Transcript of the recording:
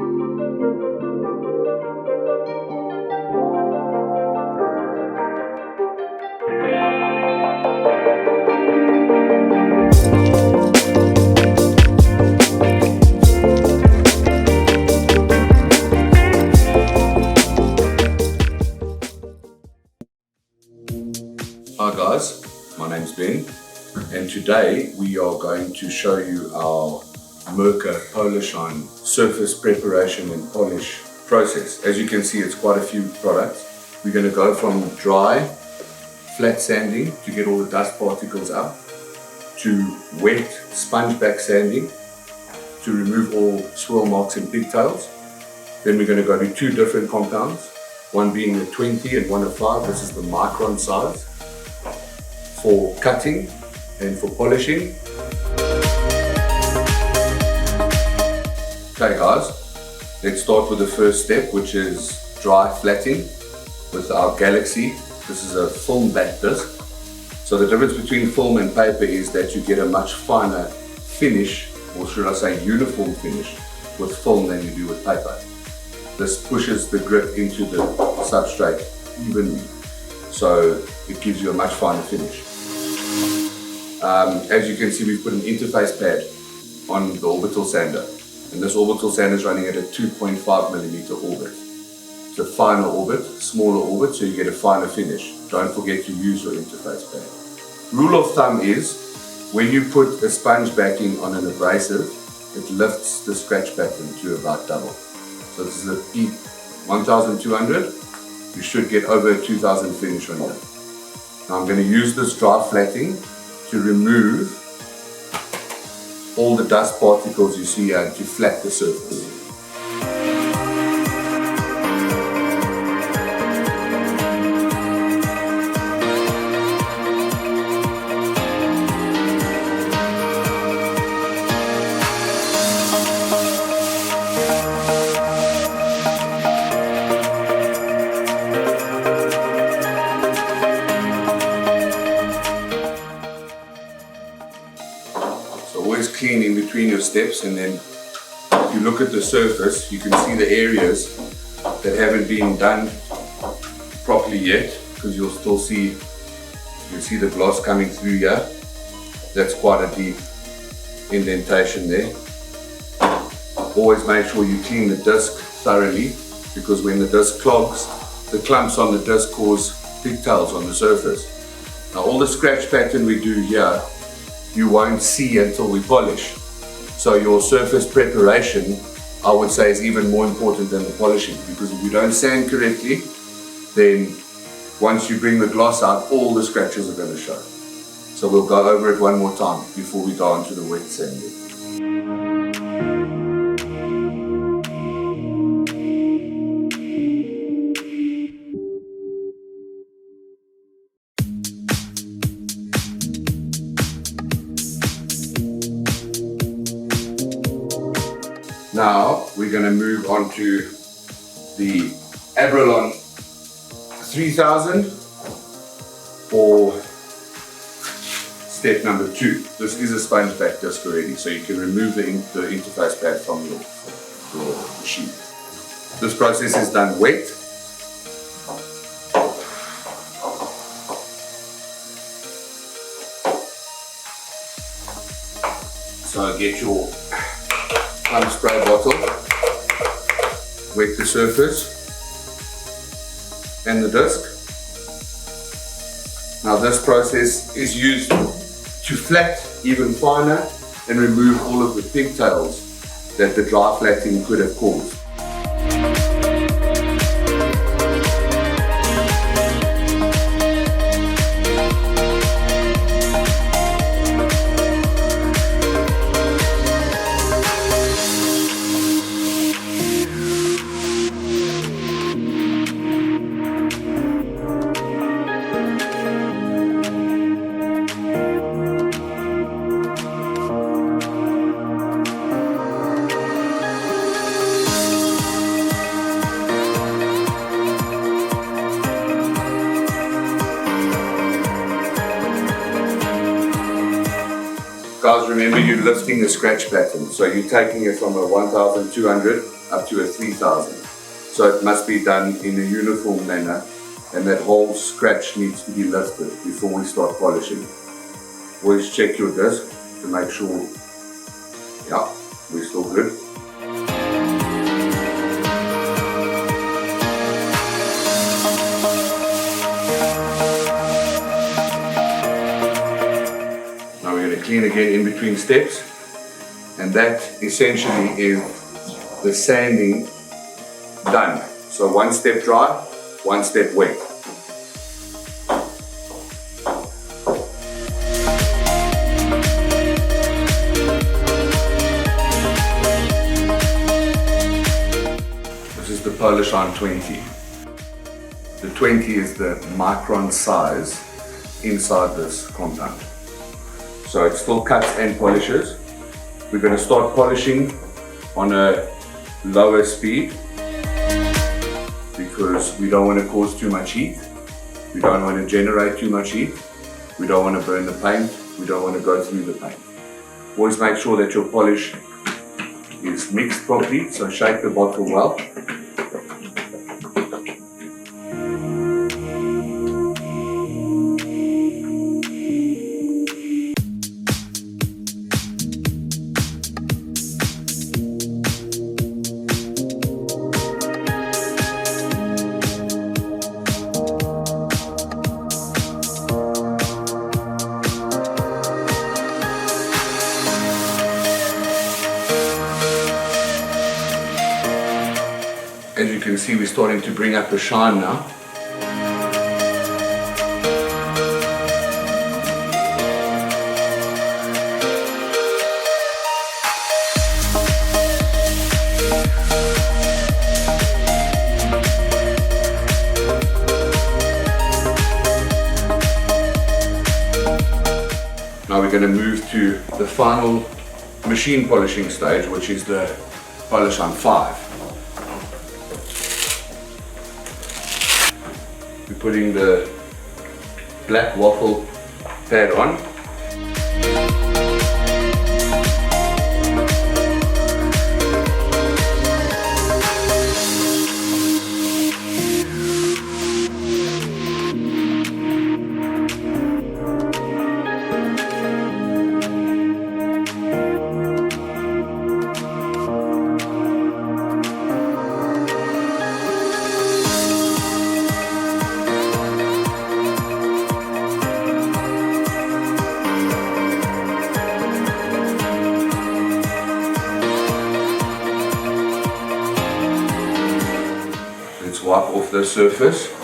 Hi guys, my name's Ben, and today we are going to show you our Mirka Polarshine surface preparation and polish process. As you can see, it's quite a few products. We're going to go from dry flat sanding to get all the dust particles out, to wet sponge back sanding to remove all swirl marks and pigtails. Then we're going to go to two different compounds, one being a 20 and one a 5. This is the micron size, for cutting and for polishing. Okay guys, let's start with the first step, which is dry flatting with our Galaxy. This is a film back disc. So the difference between film and paper is that you get a much finer finish, or should I say uniform finish, with film than you do with paper. This pushes the grit into the substrate evenly, so it gives you a much finer finish. As you can see, we've put an interface pad on the orbital sander, and this orbital sander is running at a 2.5mm orbit. It's a finer orbit, smaller orbit, so you get a finer finish. Don't forget to use your interface pad. Rule of thumb is, when you put a sponge backing on an abrasive, it lifts the scratch pattern to about double. So this is a P1200, you should get over a 2000 finish on here. Now I'm going to use this dry flatting to remove all the dust particles you see here to flat the surface. Always clean in between your steps, and then if you look at the surface, you can see the areas that haven't been done properly yet, because you'll still see, you'll see the gloss coming through here. That's quite a deep indentation there. Always make sure you clean the disc thoroughly, because when the disc clogs, the clumps on the disc cause pigtails on the surface. Now all the scratch pattern we do here, you won't see until we polish. So your surface preparation, I would say, is even more important than the polishing, because if you don't sand correctly, then once you bring the gloss out, all the scratches are going to show. So we'll go over it one more time before we go on to the wet sanding. Now we're going to move on to the Abralon 3000 for step number 2. This is a sponge back disc already, so you can remove the interface pad from your machine. This process is done wet. So get your spray bottle, wet the surface and the disc. Now this process is used to flat even finer and remove all of the pigtails that the dry flatting could have caused. Guys, remember you're lifting the scratch pattern, so you're taking it from a 1200 up to a 3000. So it must be done in a uniform manner, and that whole scratch needs to be lifted before we start polishing. Always check your disc to make sure, yeah, we're still good. Now we're going to clean again in between steps, and that essentially is the sanding done. So one step dry, one step wet. This is the Polarshine 20. The 20 is the micron size inside this compound. So it still cuts and polishes. We're going to start polishing on a lower speed because we don't want to cause too much heat. We don't want to generate too much heat. We don't want to burn the paint. We don't want to go through the paint. Always make sure that your polish is mixed properly, so shake the bottle well. As you can see, we're starting to bring up the shine now. Now we're going to move to the final machine polishing stage, which is the Polarshine 5. We're putting the black waffle pad on. Wipe off the surface.